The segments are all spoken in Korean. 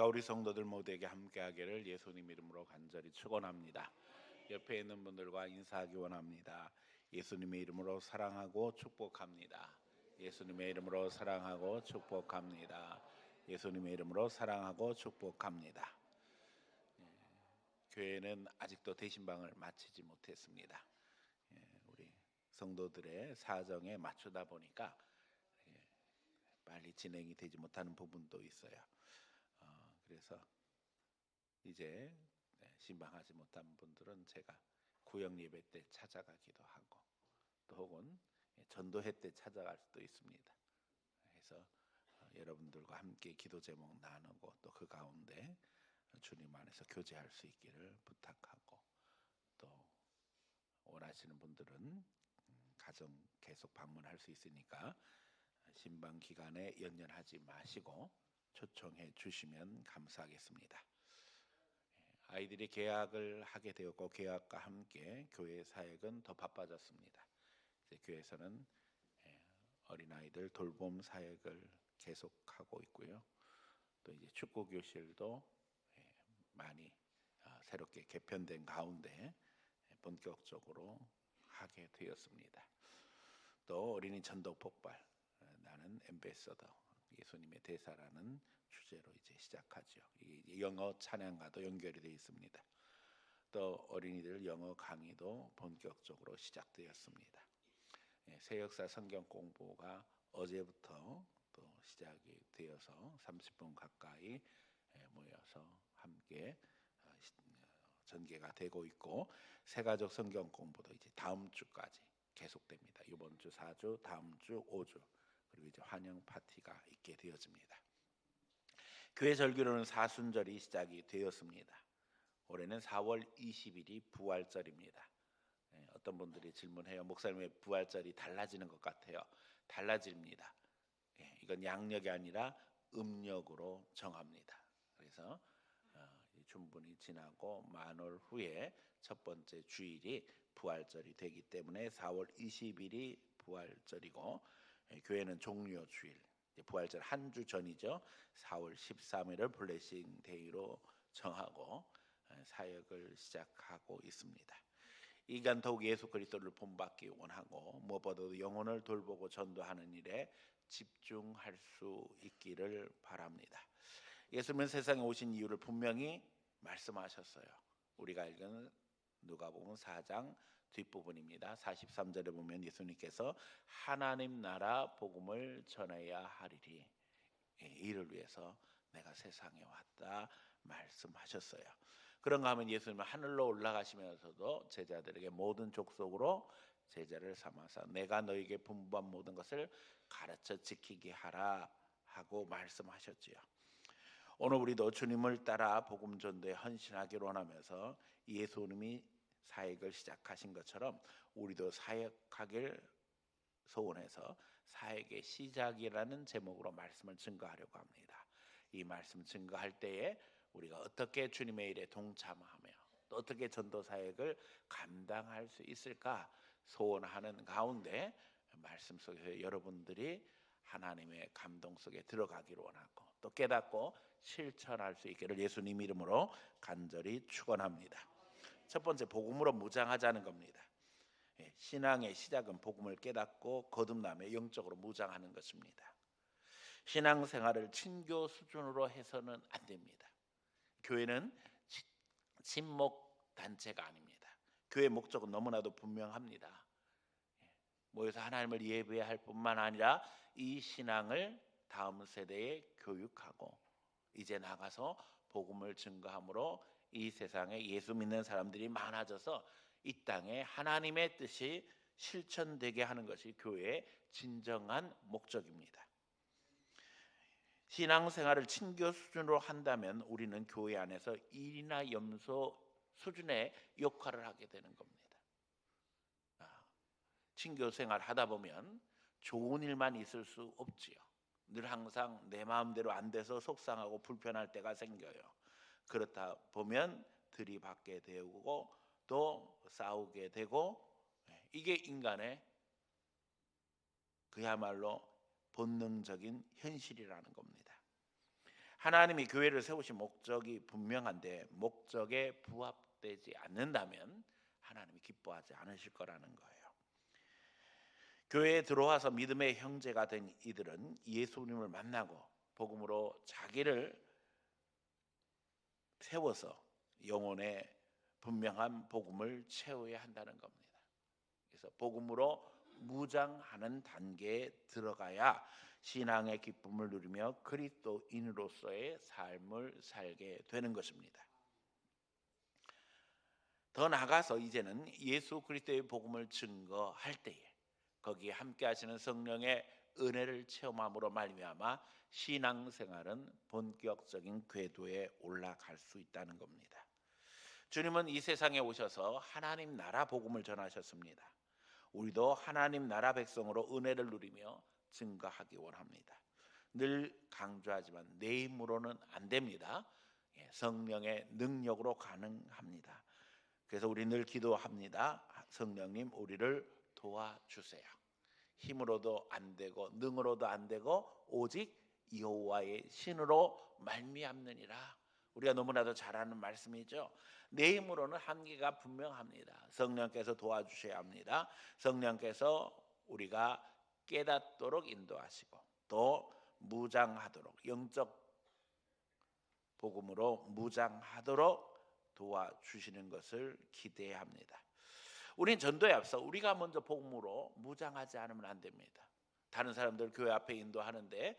우리 성도들 모두에게 함께하기를 예수님 이름으로 간절히 축원합니다. 옆에 있는 분들과 인사하기 원합니다. 예수님의 이름으로 사랑하고 축복합니다. 예수님의 이름으로 사랑하고 축복합니다. 예수님의 이름으로 사랑하고 축복합니다. 교회는 아직도 대신방을 마치지 못했습니다. 우리 성도들의 사정에 맞추다 보니까 빨리 진행이 되지 못하는 부분도 있어요. 그래서 이제 신방하지 못한 분들은 제가 구역 예배 때 찾아가기도 하고 또 혹은 전도회 때 찾아갈 수도 있습니다. 그래서 여러분들과 함께 기도 제목 나누고 또 그 가운데 주님 안에서 교제할 수 있기를 부탁하고 또 원하시는 분들은 가정 계속 방문할 수 있으니까 신방 기간에 연연하지 마시고 초청해 주시면 감사하겠습니다. 아이들이 개학을 하게 되었고 개학과 함께 교회 사역은 더 바빠졌습니다. 이제 교회에서는 어린아이들 돌봄 사역을 계속하고 있고요. 또 이제 축구 교실도 많이 새롭게 개편된 가운데 본격적으로 하게 되었습니다. 또 어린이 전도 폭발, 나는 앰베서더 예수님의 대사라는 주제로 이제 시작하죠. 이 영어 찬양과도 연결이 되어 있습니다. 또 어린이들 영어 강의도 본격적으로 시작되었습니다. 새 역사 성경 공부가 어제부터 또 시작이 되어서 30분 가까이 모여서 함께 전개가 되고 있고 새가족 성경 공부도 이제 다음 주까지 계속됩니다. 이번 주 4주, 다음 주 5주 그리고 이제 환영 파티가 있게 되어집니다. 교회 절기로는 사순절이 시작이 되었습니다. 올해는 4월 20일이 부활절입니다. 어떤 분들이 질문해요. 목사님의 부활절이 달라지는 것 같아요. 달라집니다. 이건 양력이 아니라 음력으로 정합니다. 그래서 충분히 지나고 만월 후에 첫 번째 주일이 부활절이 되기 때문에 4월 20일이 부활절이고 교회는 종료 주일 부활절 한 주 전이죠. 4월 13일을 블레싱 데이로 정하고 사역을 시작하고 있습니다. 이 기간 더욱 예수 그리스도를 본받기 원하고 무엇보다도 영혼을 돌보고 전도하는 일에 집중할 수 있기를 바랍니다. 예수님은 세상에 오신 이유를 분명히 말씀하셨어요. 우리가 읽은 누가복음 4장 뒷부분입니다. 43절에 보면 예수님께서 하나님 나라 복음을 전해야 하리니 이를 위해서 내가 세상에 왔다 말씀하셨어요. 그런가 하면 예수님은 하늘로 올라가시면서도 제자들에게 모든 족속으로 제자를 삼아서 내가 너에게 분부한 모든 것을 가르쳐 지키게 하라 하고 말씀하셨지요. 오늘 우리도 주님을 따라 복음 전도에 헌신하기를 원하면서 예수님이 사역을 시작하신 것처럼 우리도 사역하길 소원해서 사역의 시작이라는 제목으로 말씀을 증거하려고 합니다. 이 말씀 증거할 때에 우리가 어떻게 주님의 일에 동참하며 또 어떻게 전도 사역을 감당할 수 있을까 소원하는 가운데 말씀 속에서 여러분들이 하나님의 감동 속에 들어가기를 원하고 또 깨닫고 실천할 수 있기를 예수님 이름으로 간절히 축원합니다. 첫 번째 복음으로 무장하자는 겁니다. 신앙의 시작은 복음을 깨닫고 거듭남에 영적으로 무장하는 것입니다. 신앙생활을 친교 수준으로 해서는 안 됩니다. 교회는 친목 단체가 아닙니다. 교회 목적은 너무나도 분명합니다. 모여서 하나님을 예배할 뿐만 아니라 이 신앙을 다음 세대에 교육하고 이제 나가서 복음을 증거함으로 이 세상에 예수 믿는 사람들이 많아져서 이 땅에 하나님의 뜻이 실천되게 하는 것이 교회의 진정한 목적입니다. 신앙생활을 친교 수준으로 한다면 우리는 교회 안에서 일이나 염소 수준의 역할을 하게 되는 겁니다. 친교 생활 하다 보면 좋은 일만 있을 수 없지요. 늘 항상 내 마음대로 안 돼서 속상하고 불편할 때가 생겨요. 그렇다 보면 들이받게 되고 또 싸우게 되고 이게 인간의 그야말로 본능적인 현실이라는 겁니다. 하나님이 교회를 세우신 목적이 분명한데 목적에 부합되지 않는다면 하나님이 기뻐하지 않으실 거라는 거예요. 교회에 들어와서 믿음의 형제가 된 이들은 예수님을 만나고 복음으로 자기를 세워서 영혼의 분명한 복음을 채워야 한다는 겁니다. 그래서 복음으로 무장하는 단계에 들어가야 신앙의 기쁨을 누리며 그리스도인으로서의 삶을 살게 되는 것입니다. 더 나아가서 이제는 예수 그리스도의 복음을 증거할 때에 거기에 함께 하시는 성령의 은혜를 체험함으로 말미암아 신앙생활은 본격적인 궤도에 올라갈 수 있다는 겁니다. 주님은 이 세상에 오셔서 하나님 나라 복음을 전하셨습니다. 우리도 하나님 나라 백성으로 은혜를 누리며 증거하기 원합니다. 늘 강조하지만 내 힘으로는 안 됩니다. 성령의 능력으로 가능합니다. 그래서 우리 늘 기도합니다. 성령님 우리를 도와주세요. 힘으로도 안 되고 능으로도 안 되고 오직 여호와의 신으로 말미암느니라. 우리가 너무나도 잘 아는 말씀이죠. 내 힘으로는 한계가 분명합니다. 성령께서 도와주셔야 합니다. 성령께서 우리가 깨닫도록 인도하시고 또 무장하도록 영적 복음으로 무장하도록 도와주시는 것을 기대해야 합니다. 우린 전도에 앞서 우리가 먼저 복음으로 무장하지 않으면 안 됩니다. 다른 사람들 교회 앞에 인도하는데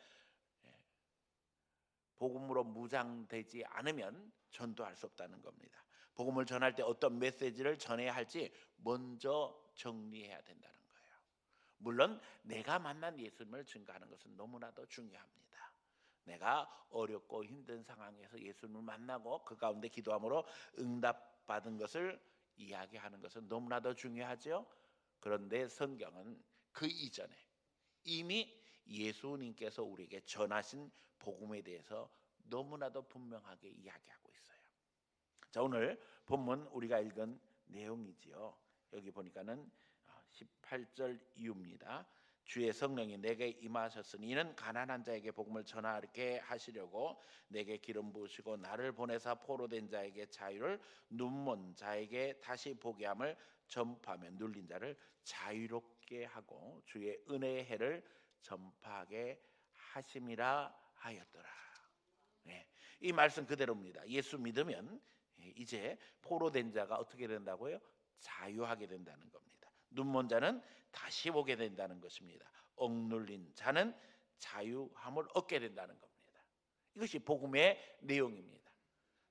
복음으로 무장되지 않으면 전도할 수 없다는 겁니다. 복음을 전할 때 어떤 메시지를 전해야 할지 먼저 정리해야 된다는 거예요. 물론 내가 만난 예수님을 증거하는 것은 너무나도 중요합니다. 내가 어렵고 힘든 상황에서 예수님을 만나고 그 가운데 기도함으로 응답받은 것을 이야기하는 것은 너무나도 중요하죠. 그런데 성경은 그 이전에 이미 예수님께서 우리에게 전하신 복음에 대해서 너무나도 분명하게 이야기하고 있어요. 자, 오늘 본문 우리가 읽은 내용이지요. 여기 보니까는 18절 이후입니다. 주의 성령이 내게 임하셨으니 이는 가난한 자에게 복음을 전하게 하시려고 내게 기름 부으시고 나를 보내사 포로된 자에게 자유를 눈먼 자에게 다시 보게 함을 전파하며 눌린 자를 자유롭게 하고 주의 은혜의 해를 전파하게 하심이라 하였더라. 네, 이 말씀 그대로입니다. 예수 믿으면 이제 포로된 자가 어떻게 된다고요? 자유하게 된다는 겁니다. 눈먼 자는 다시 보게 된다는 것입니다. 억눌린 자는 자유함을 얻게 된다는 겁니다. 이것이 복음의 내용입니다.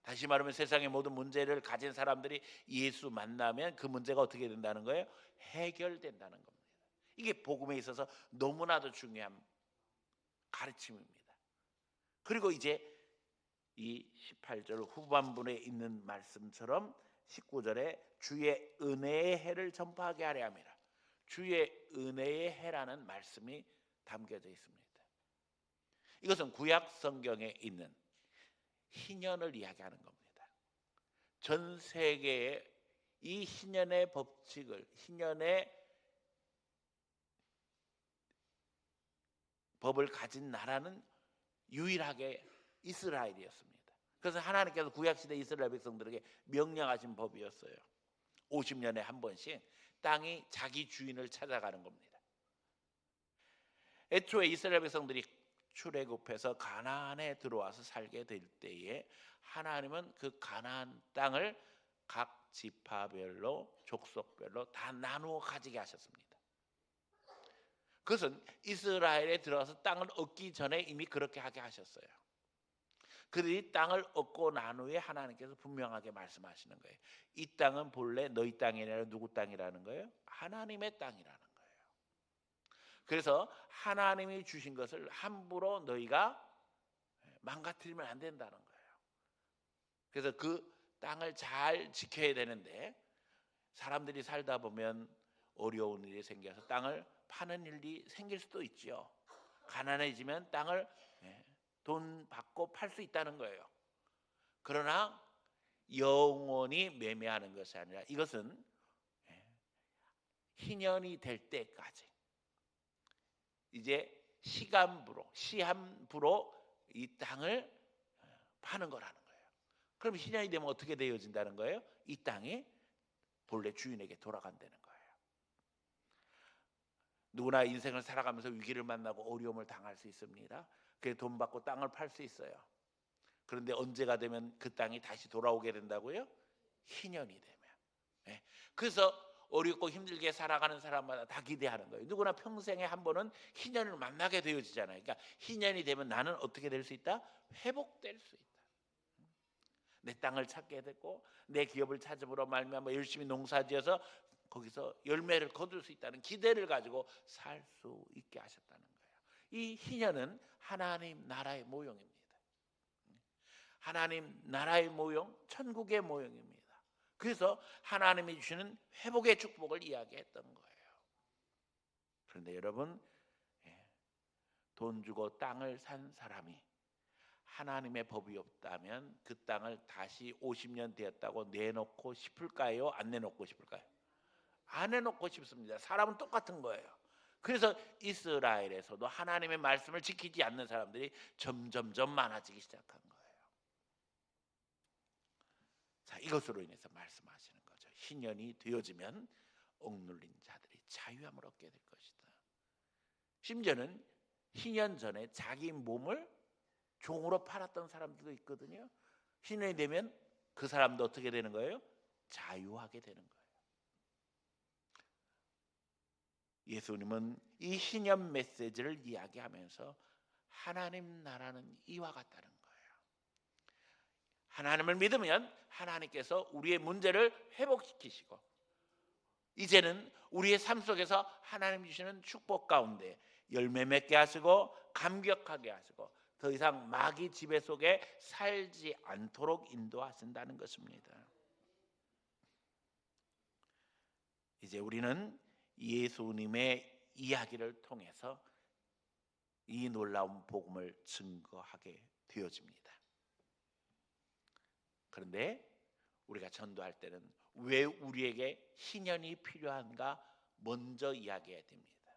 다시 말하면 세상의 모든 문제를 가진 사람들이 예수 만나면 그 문제가 어떻게 된다는 거예요? 해결된다는 겁니다. 이게 복음에 있어서 너무나도 중요한 가르침입니다. 그리고 이제 이 18절 후반부에 있는 말씀처럼 19절에 주의 은혜의 해를 전파하게 하려 함이라. 주의 은혜의 해라는 말씀이 담겨져 있습니다. 이것은 구약 성경에 있는 희년을 이야기하는 겁니다. 전 세계에 이 희년의 법칙을, 희년의 법을 가진 나라는 유일하게 이스라엘이었습니다. 그래서 하나님께서 구약시대 이스라엘 백성들에게 명령하신 법이었어요. 50년에 한 번씩 땅이 자기 주인을 찾아가는 겁니다. 애초에 이스라엘 백성들이 출애굽해서 가나안에 들어와서 살게 될 때에 하나님은 그 가나안 땅을 각 지파별로 족속별로 다 나누어 가지게 하셨습니다. 그것은 이스라엘에 들어와서 땅을 얻기 전에 이미 그렇게 하게 하셨어요. 그들이 땅을 얻고 난 후에 하나님께서 분명하게 말씀하시는 거예요. 이 땅은 본래 너희 땅이 아니라 누구 땅이라는 거예요? 하나님의 땅이라는 거예요. 그래서 하나님이 주신 것을 함부로 너희가 망가뜨리면 안 된다는 거예요. 그래서 그 땅을 잘 지켜야 되는데 사람들이 살다 보면 어려운 일이 생겨서 땅을 파는 일이 생길 수도 있죠. 가난해지면 땅을 돈 받고 팔 수 있다는 거예요. 그러나 영원히 매매하는 것이 아니라 이것은 희년이 될 때까지 이제 시한부로 이 땅을 파는 거라는 거예요. 그럼 희년이 되면 어떻게 되어진다는 거예요? 이 땅이 본래 주인에게 돌아간다는 거예요. 누구나 인생을 살아가면서 위기를 만나고 어려움을 당할 수 있습니다. 그래서 돈 받고 땅을 팔 수 있어요. 그런데 언제가 되면 그 땅이 다시 돌아오게 된다고요? 희년이 되면. 네. 그래서 어렵고 힘들게 살아가는 사람마다 다 기대하는 거예요. 누구나 평생에 한 번은 희년을 만나게 되어지잖아요. 그러니까 희년이 되면 나는 어떻게 될 수 있다? 회복될 수 있다. 내 땅을 찾게 됐고 내 기업을 찾음으로 말미암아 열심히 농사지어서 거기서 열매를 거둘 수 있다는 기대를 가지고 살 수 있게 하셨다는 거예요. 이 희년은 하나님 나라의 모형입니다. 하나님 나라의 모형, 천국의 모형입니다. 그래서 하나님이 주시는 회복의 축복을 이야기했던 거예요. 그런데 여러분, 돈 주고 땅을 산 사람이 하나님의 법이 없다면 그 땅을 다시 50년 되었다고 내놓고 싶을까요? 안 내놓고 싶을까요? 안 내놓고 싶습니다. 사람은 똑같은 거예요. 그래서 이스라엘에서도 하나님의 말씀을 지키지 않는 사람들이 점점점 많아지기 시작한 거예요. 자, 이것으로 인해서 말씀하시는 거죠. 희년이 되어지면 억눌린 자들이 자유함을 얻게 될 것이다. 심지어는 희년 전에 자기 몸을 종으로 팔았던 사람들도 있거든요. 희년이 되면 그 사람도 어떻게 되는 거예요? 자유하게 되는 거예요. 예수님은 이 희년 메시지를 이야기하면서 하나님 나라는 이와 같다는 거예요. 하나님을 믿으면 하나님께서 우리의 문제를 회복시키시고 이제는 우리의 삶 속에서 하나님 주시는 축복 가운데 열매 맺게 하시고 감격하게 하시고 더 이상 마귀 지배 속에 살지 않도록 인도하신다는 것입니다. 이제 우리는 예수님의 이야기를 통해서 이 놀라운 복음을 증거하게 되어집니다. 그런데 우리가 전도할 때는 왜 우리에게 희년이 필요한가 먼저 이야기해야 됩니다.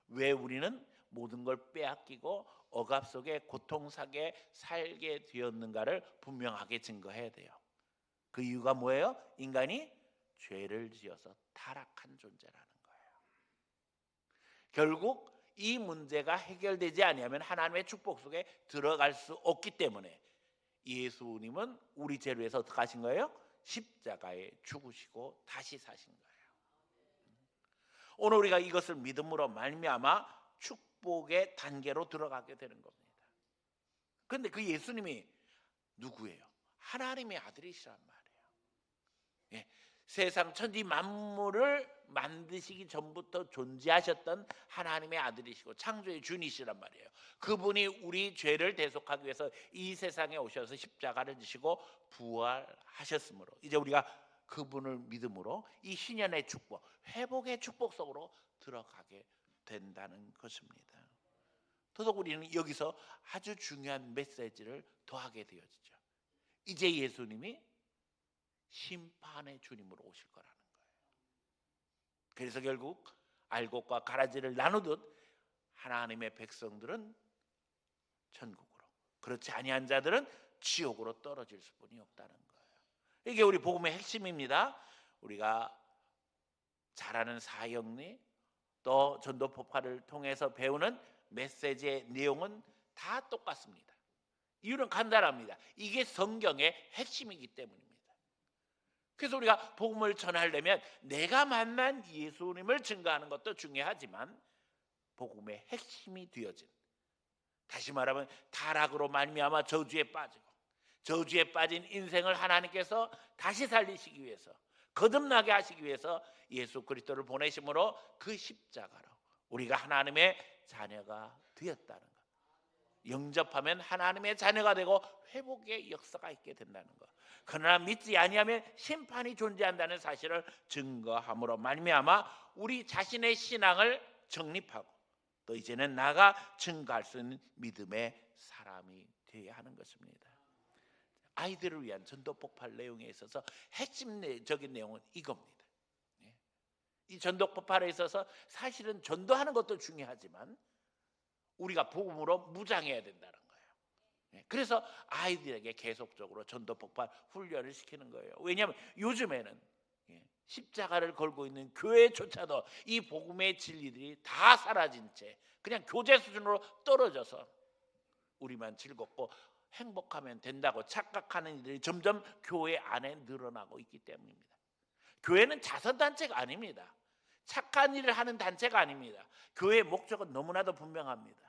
왜 우리는 모든 걸 빼앗기고 억압 속에 고통스럽게 살게 되었는가를 분명하게 증거해야 돼요. 그 이유가 뭐예요? 인간이 죄를 지어서 타락한 존재라는 거예요. 결국 이 문제가 해결되지 아니하면 하나님의 축복 속에 들어갈 수 없기 때문에 예수님은 우리 죄를 위해서 어떻게 하신 거예요? 십자가에 죽으시고 다시 사신 거예요. 오늘 우리가 이것을 믿음으로 말미암아 축복의 단계로 들어가게 되는 겁니다. 그런데 그 예수님이 누구예요? 하나님의 아들이시란 말이에요. 예, 세상 천지 만물을 만드시기 전부터 존재하셨던 하나님의 아들이시고 창조의 주인이시란 말이에요. 그분이 우리 죄를 대속하기 위해서 이 세상에 오셔서 십자가를 지시고 부활하셨으므로 이제 우리가 그분을 믿음으로 이 희년의 축복, 회복의 축복 속으로 들어가게 된다는 것입니다. 더더욱 우리는 여기서 아주 중요한 메시지를 더하게 되어지죠. 이제 예수님이 심판의 주님으로 오실 거라는 거예요. 그래서 결국 알곡과 가라지를 나누듯 하나님의 백성들은 천국으로, 그렇지 아니한 자들은 지옥으로 떨어질 수뿐이 없다는 거예요. 이게 우리 복음의 핵심입니다. 우리가 잘 아는 사형리 또 전도 폭발을 통해서 배우는 메시지의 내용은 다 똑같습니다. 이유는 간단합니다. 이게 성경의 핵심이기 때문입니다. 그래서 우리가 복음을 전하려면 내가 만난 예수님을 증거하는 것도 중요하지만 복음의 핵심이 되어진, 다시 말하면 타락으로 말미암아 저주에 빠지고 저주에 빠진 인생을 하나님께서 다시 살리시기 위해서 거듭나게 하시기 위해서 예수 그리스도를 보내심으로 그 십자가로 우리가 하나님의 자녀가 되었다는 것, 영접하면 하나님의 자녀가 되고 회복의 역사가 있게 된다는 것, 그러나 믿지 아니하면 심판이 존재한다는 사실을 증거함으로 말미암아 우리 자신의 신앙을 정립하고 또 이제는 나가 증거할 수 있는 믿음의 사람이 되어야 하는 것입니다. 아이들을 위한 전도 폭발 내용에 있어서 핵심적인 내용은 이겁니다. 이 전도 폭발에 있어서 사실은 전도하는 것도 중요하지만 우리가 복음으로 무장해야 된다는 거예요. 그래서 아이들에게 계속적으로 전도 폭발 훈련을 시키는 거예요. 왜냐하면 요즘에는 십자가를 걸고 있는 교회조차도 이 복음의 진리들이 다 사라진 채 그냥 교재 수준으로 떨어져서 우리만 즐겁고 행복하면 된다고 착각하는 이들이 점점 교회 안에 늘어나고 있기 때문입니다. 교회는 자선단체가 아닙니다. 착한 일을 하는 단체가 아닙니다. 교회의 목적은 너무나도 분명합니다.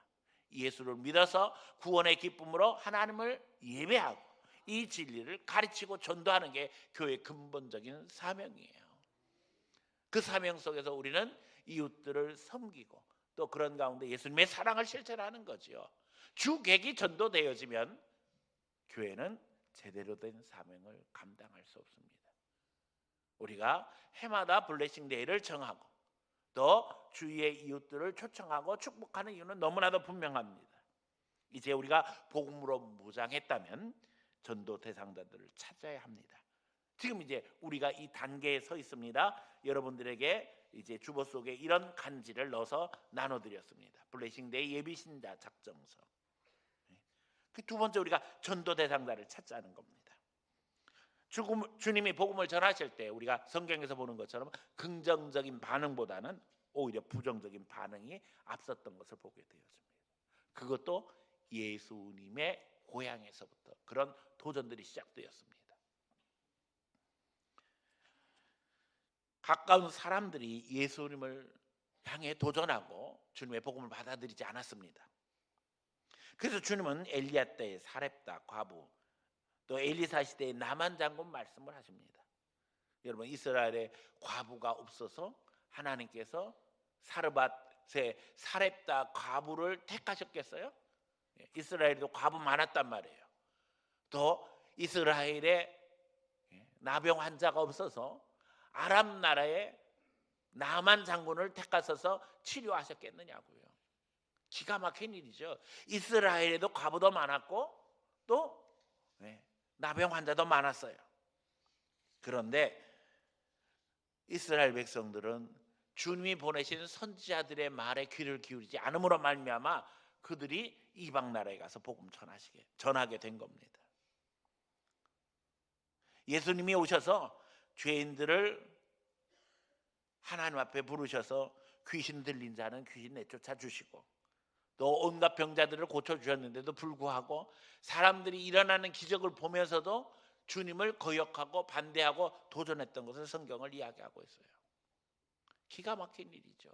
예수를 믿어서 구원의 기쁨으로 하나님을 예배하고 이 진리를 가르치고 전도하는 게 교회의 근본적인 사명이에요. 그 사명 속에서 우리는 이웃들을 섬기고 또 그런 가운데 예수님의 사랑을 실천하는 거지요. 주객이 전도되어지면 교회는 제대로 된 사명을 감당할 수 없습니다. 우리가 해마다 블레싱 데이를 정하고 또 주위의 이웃들을 초청하고 축복하는 이유는 너무나도 분명합니다. 이제 우리가 복음으로 무장했다면 전도 대상자들을 찾아야 합니다. 지금 이제 우리가 이 단계에 서 있습니다. 여러분들에게 이제 주보 속에 이런 간지를 넣어서 나눠드렸습니다. 블레싱 데이 예비 신자 작정서. 그 두 번째 우리가 전도 대상자를 찾자는 겁니다. 주님이 복음을 전하실 때 우리가 성경에서 보는 것처럼 긍정적인 반응보다는 오히려 부정적인 반응이 앞섰던 것을 보게 되었습니다. 그것도 예수님의 고향에서부터 그런 도전들이 시작되었습니다. 가까운 사람들이 예수님을 향해 도전하고 주님의 복음을 받아들이지 않았습니다. 그래서 주님은 엘리야 때의 사렙다 과부 또 엘리사 시대의 나만 장군 말씀을 하십니다. 여러분 이스라엘에 과부가 없어서 하나님께서 사르밧의 사렙다 과부를 택하셨겠어요? 이스라엘에도 과부 많았단 말이에요. 또 이스라엘에 나병 환자가 없어서 아람 나라의 나만 장군을 택하셔서 치료하셨겠느냐고요. 기가 막힌 일이죠. 이스라엘에도 과부도 많았고 또 나병 환자도 많았어요. 그런데 이스라엘 백성들은 주님이 보내신 선지자들의 말에 귀를 기울이지 않음으로 말미암아 그들이 이방 나라에 가서 복음 전하게 된 겁니다. 예수님이 오셔서 죄인들을 하나님 앞에 부르셔서 귀신 들린 자는 귀신 내쫓아 주시고 또 온갖 병자들을 고쳐주셨는데도 불구하고 사람들이 일어나는 기적을 보면서도 주님을 거역하고 반대하고 도전했던 것을 성경을 이야기하고 있어요. 기가 막힌 일이죠.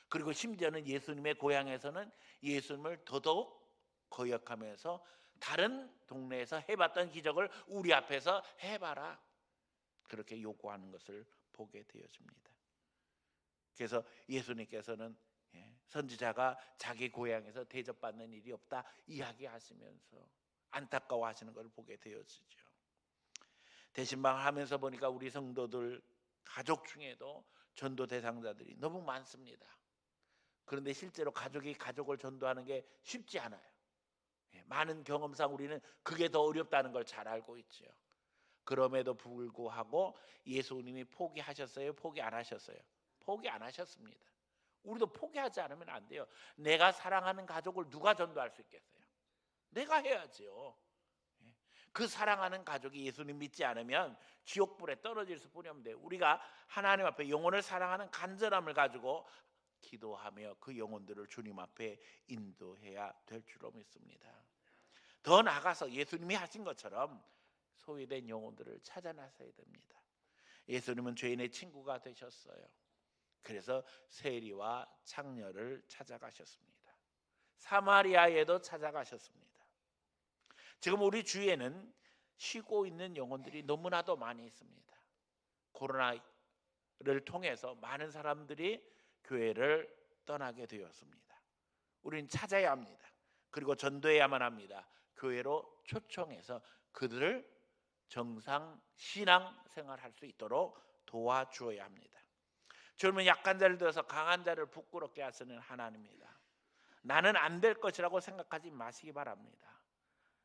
그리고 심지어는 예수님의 고향에서는 예수님을 더더욱 거역하면서 다른 동네에서 해봤던 기적을 우리 앞에서 해봐라 그렇게 요구하는 것을 보게 되어집니다. 그래서 예수님께서는 선지자가 자기 고향에서 대접받는 일이 없다 이야기하시면서 안타까워하시는 걸 보게 되어지죠. 대신방을 하면서 보니까 우리 성도들 가족 중에도 전도 대상자들이 너무 많습니다. 그런데 실제로 가족이 가족을 전도하는 게 쉽지 않아요. 많은 경험상 우리는 그게 더 어렵다는 걸 잘 알고 있죠. 그럼에도 불구하고 예수님이 포기하셨어요? 포기 안 하셨어요? 포기 안 하셨습니다. 우리도 포기하지 않으면 안 돼요. 내가 사랑하는 가족을 누가 전도할 수 있겠어요? 내가 해야지요. 그 사랑하는 가족이 예수님 믿지 않으면 지옥불에 떨어질 수뿐이 없는데 우리가 하나님 앞에 영혼을 사랑하는 간절함을 가지고 기도하며 그 영혼들을 주님 앞에 인도해야 될 줄로 믿습니다. 더 나아가서 예수님이 하신 것처럼 소외된 영혼들을 찾아 나서야 됩니다. 예수님은 죄인의 친구가 되셨어요. 그래서 세리와 창녀를 찾아가셨습니다. 사마리아에도 찾아가셨습니다. 지금 우리 주위에는 쉬고 있는 영혼들이 너무나도 많이 있습니다. 코로나를 통해서 많은 사람들이 교회를 떠나게 되었습니다. 우리는 찾아야 합니다. 그리고 전도해야만 합니다. 교회로 초청해서 그들을 정상 신앙 생활할 수 있도록 도와주어야 합니다. 주님은 약한 자를 들어서 강한 자를 부끄럽게 하시는 하나님입니다. 나는 안 될 것이라고 생각하지 마시기 바랍니다.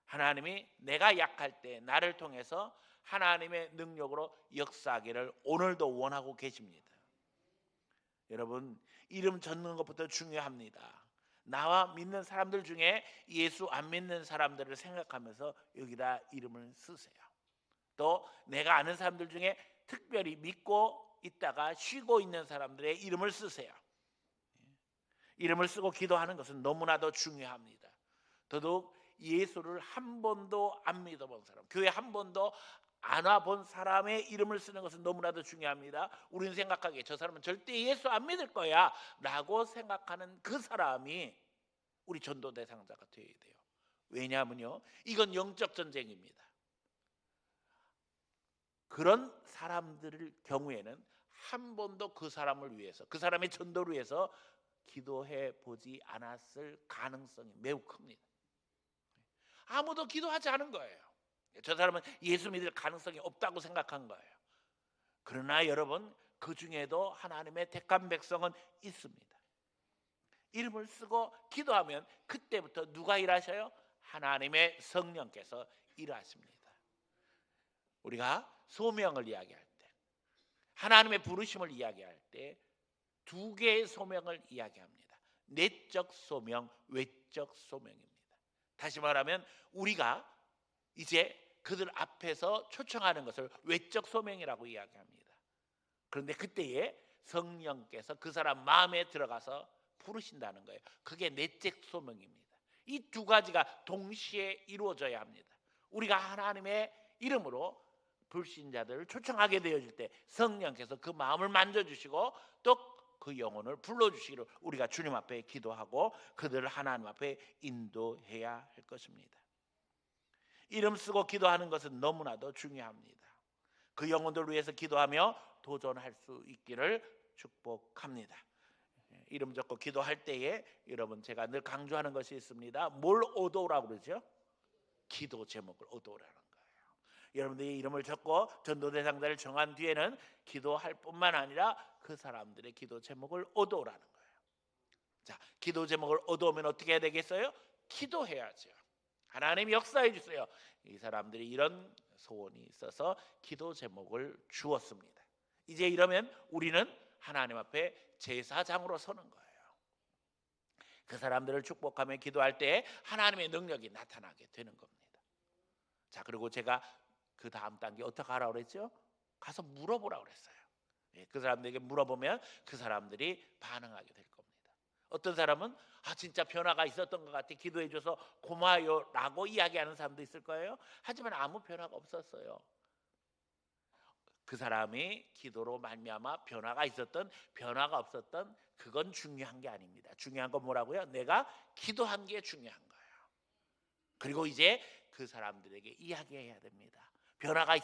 하나님이 내가 약할 때 나를 통해서 하나님의 능력으로 역사하기를 오늘도 원하고 계십니다. 여러분 이름 젓는 것부터 중요합니다. 나와 믿는 사람들 중에 예수 안 믿는 사람들을 생각하면서 여기다 이름을 쓰세요. 또 내가 아는 사람들 중에 특별히 믿고 있다가 쉬고 있는 사람들의 이름을 쓰세요. 이름을 쓰고 기도하는 것은 너무나도 중요합니다. 더더욱 예수를 한 번도 안 믿어본 사람, 교회 한 번도 안 와본 사람의 이름을 쓰는 것은 너무나도 중요합니다. 우리는 생각하기에 저 사람은 절대 예수 안 믿을 거야 라고 생각하는 그 사람이 우리 전도 대상자가 되어야 돼요. 왜냐하면요, 이건 영적 전쟁입니다. 그런 사람들의 경우에는 한 번도 그 사람을 위해서, 그 사람의 전도를 위해서 기도해 보지 않았을 가능성이 매우 큽니다. 아무도 기도하지 않은 거예요. 저 사람은 예수 믿을 가능성이 없다고 생각한 거예요. 그러나 여러분, 그 중에도 하나님의 택한 백성은 있습니다. 이름을 쓰고 기도하면 그때부터 누가 일하셔요? 하나님의 성령께서 일하십니다. 우리가 소명을 이야기할 때, 하나님의 부르심을 이야기할 때 두 개의 소명을 이야기합니다. 내적 소명, 외적 소명입니다. 다시 말하면 우리가 이제 그들 앞에서 초청하는 것을 외적 소명이라고 이야기합니다. 그런데 그때에 성령께서 그 사람 마음에 들어가서 부르신다는 거예요. 그게 내적 소명입니다. 이 두 가지가 동시에 이루어져야 합니다. 우리가 하나님의 이름으로 불신자들을 초청하게 되어질 때 성령께서 그 마음을 만져주시고 또 그 영혼을 불러주시기를 우리가 주님 앞에 기도하고 그들을 하나님 앞에 인도해야 할 것입니다. 이름 쓰고 기도하는 것은 너무나도 중요합니다. 그 영혼들을 위해서 기도하며 도전할 수 있기를 축복합니다. 이름 적고 기도할 때에 여러분, 제가 늘 강조하는 것이 있습니다. 뭘 얻어오라고 그러죠? 기도 제목을 얻어오라는 거예요. 여러분들이 이름을 적고 전도 대상자를 정한 뒤에는 기도할 뿐만 아니라 그 사람들의 기도 제목을 얻어오라는 거예요. 자, 기도 제목을 얻어오면 어떻게 해야 되겠어요? 기도해야죠. 하나님 역사해 주세요. 이 사람들이 이런 소원이 있어서 기도 제목을 주었습니다. 이제 이러면 우리는 하나님 앞에 제사장으로 서는 거예요. 그 사람들을 축복하며 기도할 때 하나님의 능력이 나타나게 되는 겁니다. 자, 그리고 제가 그 다음 단계 어떻게 하라고 그랬죠? 가서 물어보라고 그랬어요. 그 사람들에게 물어보면 그 사람들이 반응하게 될 겁니다. 어떤 사람은 진짜 변화가 있었던 것 같아, 기도해줘서 고마워요 라고 이야기하는 사람도 있을 거예요. 하지만 아무 변화가 없었어요. 그 사람이 기도로 말미암아 변화가 있었던 변화가 없었던 그건 중요한 게 아닙니다. 중요한 건 뭐라고요? 내가 기도한 게 중요한 거예요. 그리고 이제 그 사람들에게 이야기해야 됩니다. 변화가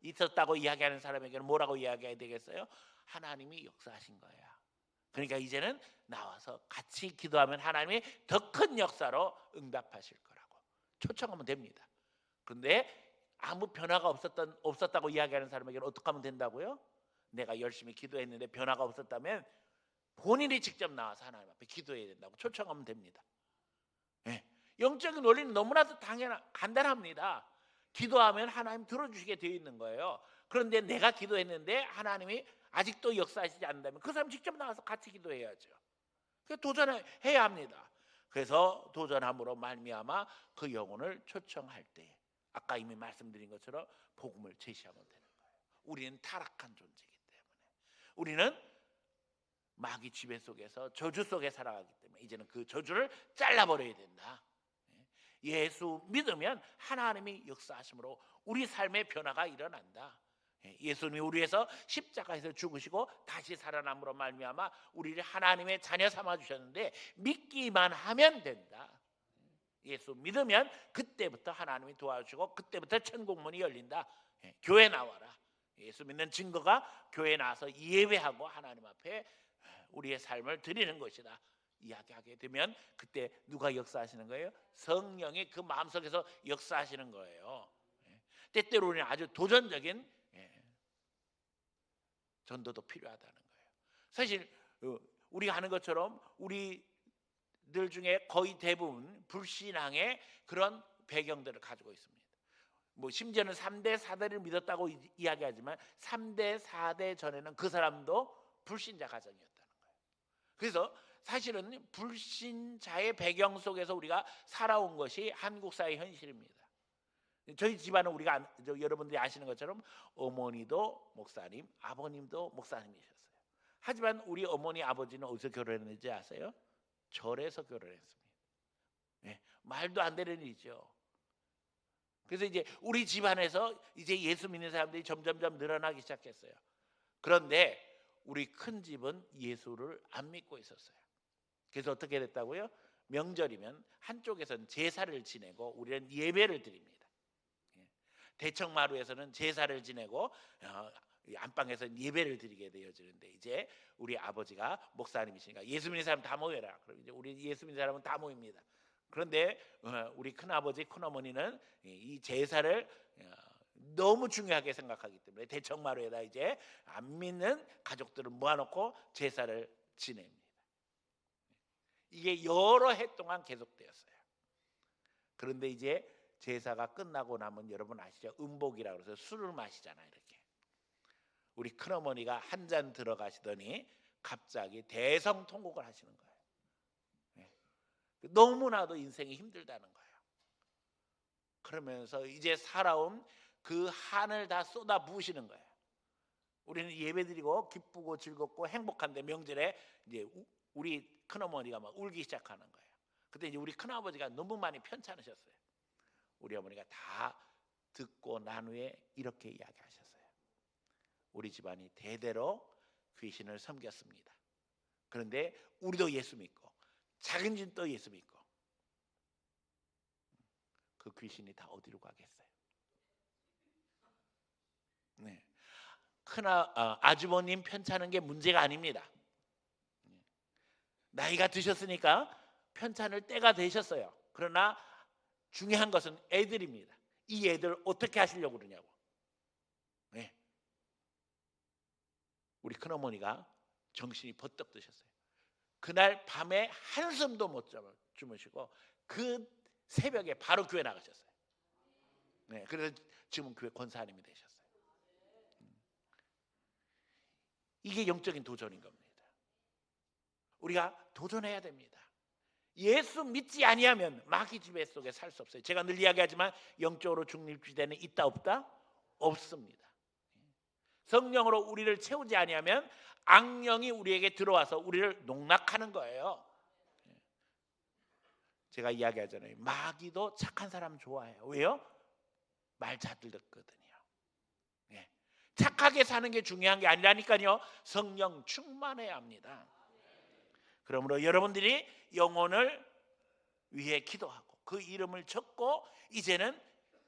있었다고 이야기하는 사람에게는 뭐라고 이야기해야 되겠어요? 하나님이 역사하신 거야. 그러니까 이제는 나와서 같이 기도하면 하나님이 더 큰 역사로 응답하실 거라고 초청하면 됩니다. 그런데 아무 변화가 없었다고 이야기하는 사람에게는 어떻게 하면 된다고요? 내가 열심히 기도했는데 변화가 없었다면 본인이 직접 나와서 하나님 앞에 기도해야 된다고 초청하면 됩니다. 네. 영적인 원리는 너무나도 간단합니다. 기도하면 하나님 들어주시게 되어 있는 거예요. 그런데 내가 기도했는데 하나님이 아직도 역사하시지 않는다면 그 사람 직접 나와서 같이 기도해야죠. 도전해야 합니다. 그래서 도전함으로 말미암아 그 영혼을 초청할 때 아까 이미 말씀드린 것처럼 복음을 제시하면 되는 거예요. 우리는 타락한 존재이기 때문에, 우리는 마귀 지배 속에서 저주 속에 살아가기 때문에 이제는 그 저주를 잘라버려야 된다. 예수 믿으면 하나님이 역사하심으로 우리 삶의 변화가 일어난다. 예수님이 우리 위해서 십자가에서 죽으시고 다시 살아남으로 말미암아 우리를 하나님의 자녀 삼아 주셨는데 믿기만 하면 된다. 예수 믿으면 그때부터 하나님이 도와주시고 그때부터 천국 문이 열린다. 교회 나와라. 예수 믿는 증거가 교회 나와서 예배하고 하나님 앞에 우리의 삶을 드리는 것이다. 이야기하게 되면 그때 누가 역사하시는 거예요? 성령이 그 마음속에서 역사하시는 거예요. 때때로 우리는 아주 도전적인 전도도 필요하다는 거예요. 사실 우리가 하는 것처럼 우리들 중에 거의 대부분 불신앙의 그런 배경들을 가지고 있습니다. 심지어는 3대 4대를 믿었다고 이야기하지만 3대 4대 전에는 그 사람도 불신자 가정이었다는 거예요. 그래서 사실은 불신자의 배경 속에서 우리가 살아온 것이 한국 사회 현실입니다. 저희 집안은 여러분들이 아시는 것처럼 어머니도 목사님, 아버님도 목사님이셨어요. 하지만 우리 어머니 아버지는 어디서 결혼했는지 아세요? 절에서 결혼했습니다. 네, 말도 안 되는 일이죠. 그래서 이제 우리 집안에서 이제 예수 믿는 사람들이 점점점 늘어나기 시작했어요. 그런데 우리 큰 집은 예수를 안 믿고 있었어요. 그래서 어떻게 됐다고요? 명절이면 한쪽에서는 제사를 지내고 우리는 예배를 드립니다. 대청마루에서는 제사를 지내고 안방에서는 예배를 드리게 되어지는데, 이제 우리 아버지가 목사님이시니까 예수 믿는 사람 다 모여라. 그럼 이제 우리 예수 믿는 사람은 다 모입니다. 그런데 우리 큰아버지 큰어머니는 이 제사를 너무 중요하게 생각하기 때문에 대청마루에다 이제 안 믿는 가족들을 모아놓고 제사를 지냅니다. 이게 여러 해 동안 계속되었어요. 그런데 이제 제사가 끝나고 나면 여러분 아시죠? 음복이라고 해서 술을 마시잖아요. 이렇게 우리 큰어머니가 한 잔 들어가시더니 갑자기 대성통곡을 하시는 거예요. 너무나도 인생이 힘들다는 거예요. 그러면서 이제 살아온 그 한을 다 쏟아 부으시는 거예요. 우리는 예배드리고 기쁘고 즐겁고 행복한데 명절에 이제 우리 큰어머니가 막 울기 시작하는 거예요. 그때 이제 우리 큰아버지가 너무 많이 편찮으셨어요. 우리 어머니가 다 듣고 난 후에 이렇게 이야기하셨어요. 우리 집안이 대대로 귀신을 섬겼습니다. 그런데 우리도 예수 믿고 작은 집도 예수 믿고 그 귀신이 다 어디로 가겠어요? 네. 아주버님 편찮은 게 문제가 아닙니다. 나이가 드셨으니까 편찮을 때가 되셨어요. 그러나 중요한 것은 애들입니다. 이 애들 어떻게 하시려고 그러냐고. 네. 우리 큰어머니가 정신이 버떡 드셨어요. 그날 밤에 한숨도 못 주무시고 그 새벽에 바로 교회 나가셨어요. 네, 그래서 지금 교회 권사님이 되셨어요. 이게 영적인 도전인 겁니다. 우리가 도전해야 됩니다. 예수 믿지 아니하면 마귀 지배 속에 살 수 없어요. 제가 늘 이야기하지만 영적으로 중립지대는 있다 없다? 없습니다. 성령으로 우리를 채우지 아니하면 악령이 우리에게 들어와서 우리를 농락하는 거예요. 제가 이야기하잖아요. 마귀도 착한 사람 좋아해요. 왜요? 말 잘 듣거든요. 착하게 사는 게 중요한 게 아니라니까요. 성령 충만해야 합니다. 그러므로 여러분들이 영혼을 위해 기도하고 그 이름을 적고 이제는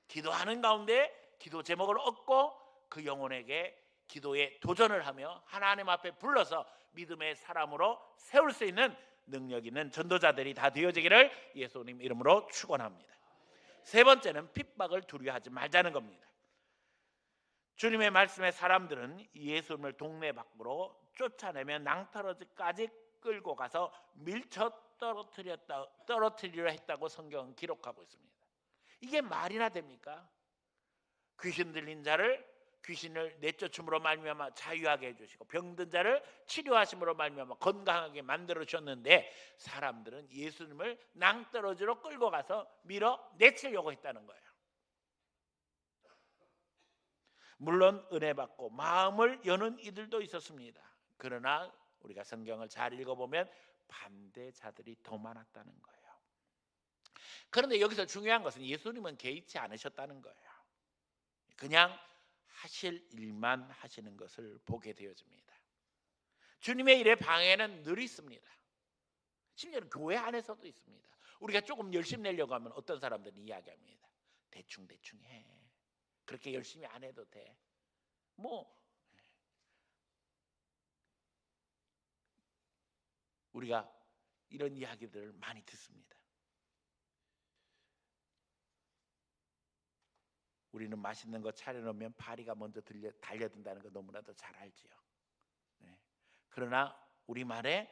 기도하는 가운데 기도 제목을 얻고 그 영혼에게 기도에 도전을 하며 하나님 앞에 불러서 믿음의 사람으로 세울 수 있는 능력 있는 전도자들이 다 되어지기를 예수님 이름으로 축원합니다. 세 번째는 핍박을 두려워하지 말자는 겁니다. 주님의 말씀에 사람들은 예수님을 동네 밖으로 쫓아내며 낭떠러지까지 끌고 가서 밀쳐 떨어뜨리려 했다고 성경은 기록하고 있습니다. 이게 말이나 됩니까? 귀신 들린 자를 귀신을 내쫓음으로 말미암아 자유하게 해주시고 병든 자를 치료하심으로 말미암아 건강하게 만들어 주셨는데 사람들은 예수님을 낭떠러지로 끌고 가서 밀어 내치려고 했다는 거예요. 물론 은혜 받고 마음을 여는 이들도 있었습니다. 그러나 우리가 성경을 잘 읽어보면 반대자들이 더 많았다는 거예요. 그런데 여기서 중요한 것은 예수님은 개의치 않으셨다는 거예요. 그냥 하실 일만 하시는 것을 보게 되어집니다. 주님의 일에 방해는 늘 있습니다. 심지어는 교회 안에서도 있습니다. 우리가 조금 열심히 내려고 하면 어떤 사람들은 이야기합니다. 대충 해. 그렇게 열심히 안 해도 돼. 우리가 이런 이야기들을 많이 듣습니다. 우리는 맛있는 거 차려놓으면 파리가 먼저 달려든다는 거 너무나도 잘 알지요. 그러나 우리 말에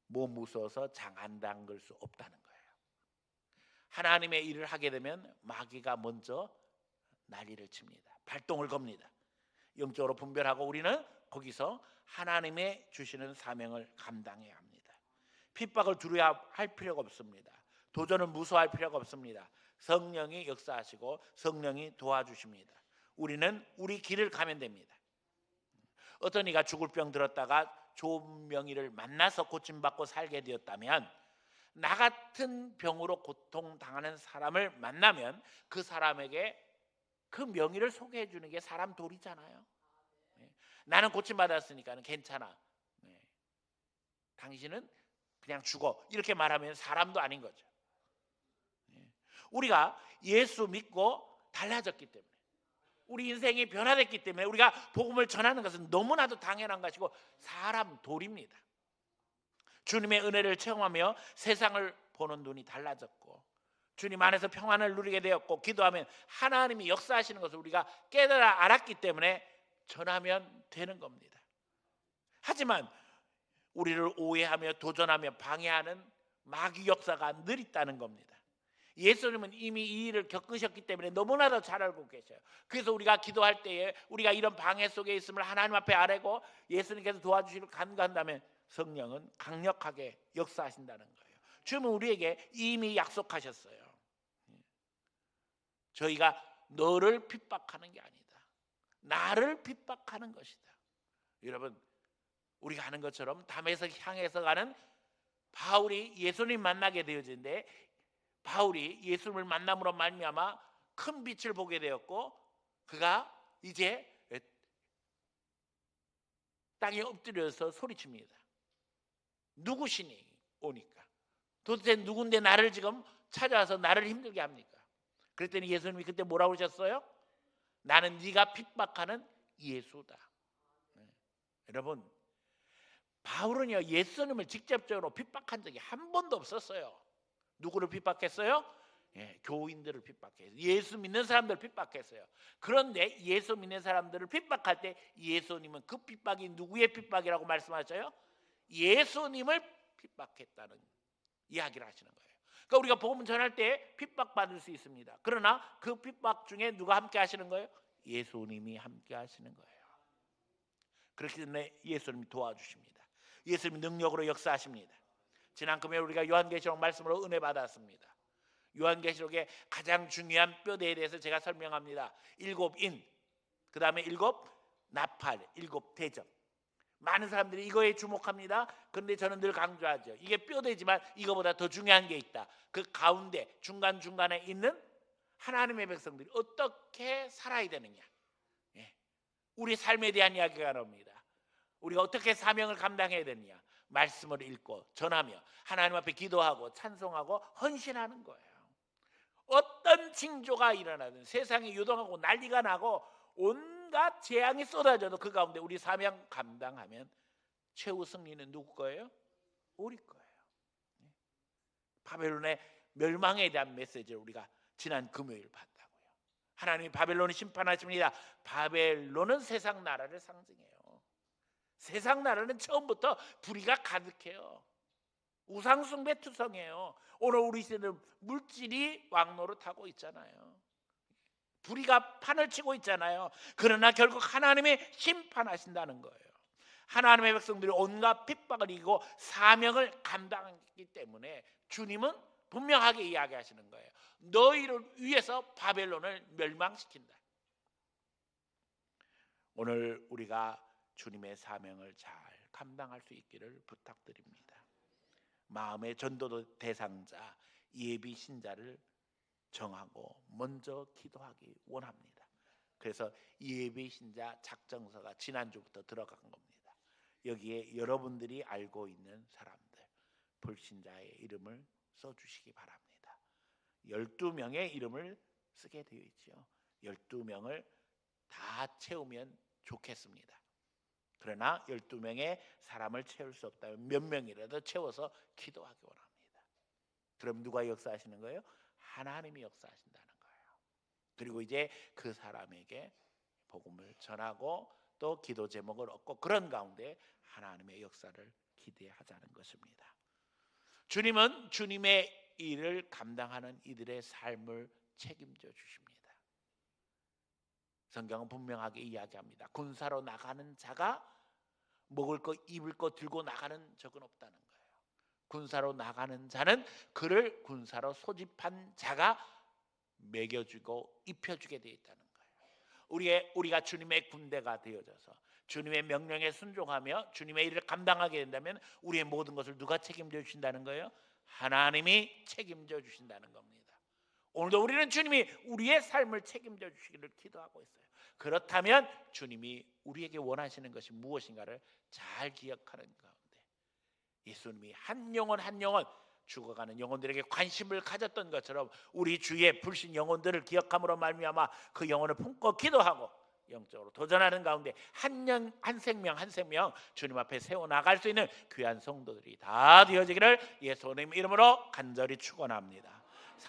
뭐 무서워서 장 안 담글 수 없다는 거예요. 하나님의 일을 하게 되면 마귀가 먼저 난리를 칩니다. 발동을 겁니다. 영적으로 분별하고 우리는 거기서 하나님의 주시는 사명을 감당해야 합니다. 핍박을 두려워할 필요가 없습니다. 도전을 무서워할 필요가 없습니다. 성령이 역사하시고 성령이 도와주십니다. 우리는 우리 길을 가면 됩니다. 어떤 이가 죽을 병 들었다가 좋은 명의를 만나서 고침받고 살게 되었다면, 나 같은 병으로 고통당하는 사람을 만나면 그 사람에게 그 명의를 소개해 주는 게 사람 도리잖아요. 나는 고침받았으니까 괜찮아, 당신은 그냥 죽어, 이렇게 말하면 사람도 아닌 거죠. 우리가 예수 믿고 달라졌기 때문에, 우리 인생이 변화됐기 때문에 우리가 복음을 전하는 것은 너무나도 당연한 것이고 사람 도리입니다. 주님의 은혜를 체험하며 세상을 보는 눈이 달라졌고, 주님 안에서 평안을 누리게 되었고, 기도하면 하나님이 역사하시는 것을 우리가 깨달아 알았기 때문에 전하면 되는 겁니다. 하지만 우리를 오해하며 도전하며 방해하는 마귀 역사가 늘 있다는 겁니다. 예수님은 이미 이 일을 겪으셨기 때문에 너무나도 잘 알고 계셔요. 그래서 우리가 기도할 때에 우리가 이런 방해 속에 있음을 하나님 앞에 아뢰고 예수님께서 도와주시기를 간구한다면 성령은 강력하게 역사하신다는 거예요. 주님은 우리에게 이미 약속하셨어요. 저희가 너를 핍박하는 게 아니다, 나를 핍박하는 것이다. 여러분, 우리가 아는 것처럼 담에서 향해서 가는 바울이 예수님 만나게 되어진데, 바울이 예수님을 만남으로 말미암아 큰 빛을 보게 되었고, 그가 이제 땅에 엎드려서 소리칩니다. 누구시니 오니까, 도대체 누군데 나를 지금 찾아와서 나를 힘들게 합니까? 그랬더니 예수님이 그때 뭐라고 하셨어요? 나는 네가 핍박하는 예수다. 여러분, 바울은요 예수님을 직접적으로 핍박한 적이 한 번도 없었어요. 누구를 핍박했어요? 교인들을 핍박했어요. 예수 믿는 사람들을 핍박했어요. 그런데 예수 믿는 사람들을 핍박할 때 예수님은 그 핍박이 누구의 핍박이라고 말씀하셔요? 예수님을 핍박했다는 이야기를 하시는 거예요. 그러니까 우리가 복음 전할 때 핍박받을 수 있습니다. 그러나 그 핍박 중에 누가 함께 하시는 거예요? 예수님이 함께 하시는 거예요. 그렇기 때문에 예수님이 도와주십니다. 예수님이 능력으로 역사하십니다. 지난 금요일 우리가 요한계시록 말씀으로 은혜 받았습니다. 요한계시록의 가장 중요한 뼈대에 대해서 제가 설명합니다. 7인, 그 다음에 7 나팔, 7 대접. 많은 사람들이 이거에 주목합니다. 그런데 저는 늘 강조하죠. 이게 뼈대지만 이거보다 더 중요한 게 있다. 그 가운데 중간중간에 있는 하나님의 백성들이 어떻게 살아야 되느냐, 우리 삶에 대한 이야기가 나옵니다. 우리가 어떻게 사명을 감당해야 되느냐, 말씀을 읽고 전하며 하나님 앞에 기도하고 찬송하고 헌신하는 거예요. 어떤 징조가 일어나든, 세상이 요동하고 난리가 나고 온갖 재앙이 쏟아져도 그 가운데 우리 사명 감당하면 최후 승리는 누구 거예요? 우리 거예요. 바벨론의 멸망에 대한 메시지를 우리가 지난 금요일 봤다고요. 하나님이 바벨론을 심판하십니다. 바벨론은 세상 나라를 상징해요. 세상 나라는 처음부터 불의가 가득해요. 우상숭배 투성이에요. 오늘 우리 시대는 물질이 왕노릇하고 있잖아요. 불의가 판을 치고 있잖아요. 그러나 결국 하나님이 심판하신다는 거예요. 하나님의 백성들이 온갖 핍박을 이기고 사명을 감당했기 때문에 주님은 분명하게 이야기하시는 거예요. 너희를 위해서 바벨론을 멸망시킨다. 오늘 우리가 주님의 사명을 잘 감당할 수 있기를 부탁드립니다. 마음의 전도 대상자, 예비 신자를 정하고 먼저 기도하기 원합니다. 그래서 예비 신자 작정서가 지난주부터 들어간 겁니다. 여기에 여러분들이 알고 있는 사람들, 불신자의 이름을 써주시기 바랍니다. 12명의 이름을 쓰게 되어 있죠. 12명을 다 채우면 좋겠습니다. 그러나 12명의 사람을 채울 수 없다면 몇 명이라도 채워서 기도하기 원합니다. 그럼 누가 역사하시는 거예요? 하나님이 역사하신다는 거예요. 그리고 이제 그 사람에게 복음을 전하고 또 기도 제목을 얻고, 그런 가운데 하나님의 역사를 기대하자는 것입니다. 주님은 주님의 일을 감당하는 이들의 삶을 책임져 주십니다. 성경은 분명하게 이야기합니다. 군사로 나가는 자가 먹을 거 입을 거 들고 나가는 적은 없다는 거예요. 군사로 나가는 자는 그를 군사로 소집한 자가 먹여주고 입혀주게 되어 있다는 거예요. 우리가 주님의 군대가 되어져서 주님의 명령에 순종하며 주님의 일을 감당하게 된다면 우리의 모든 것을 누가 책임져 주신다는 거예요? 하나님이 책임져 주신다는 겁니다. 오늘도 우리는 주님이 우리의 삶을 책임져 주시기를 기도하고 있어요. 그렇다면 주님이 우리에게 원하시는 것이 무엇인가를 잘 기억하는 가운데 예수님이 한 영혼 한 영혼 죽어가는 영혼들에게 관심을 가졌던 것처럼 우리 주위의 불신 영혼들을 기억함으로 말미암아 그 영혼을 품고 기도하고 영적으로 도전하는 가운데 한 생명 한 생명 주님 앞에 세워나갈 수 있는 귀한 성도들이 다 되어지기를 예수님 이름으로 간절히 축원합니다.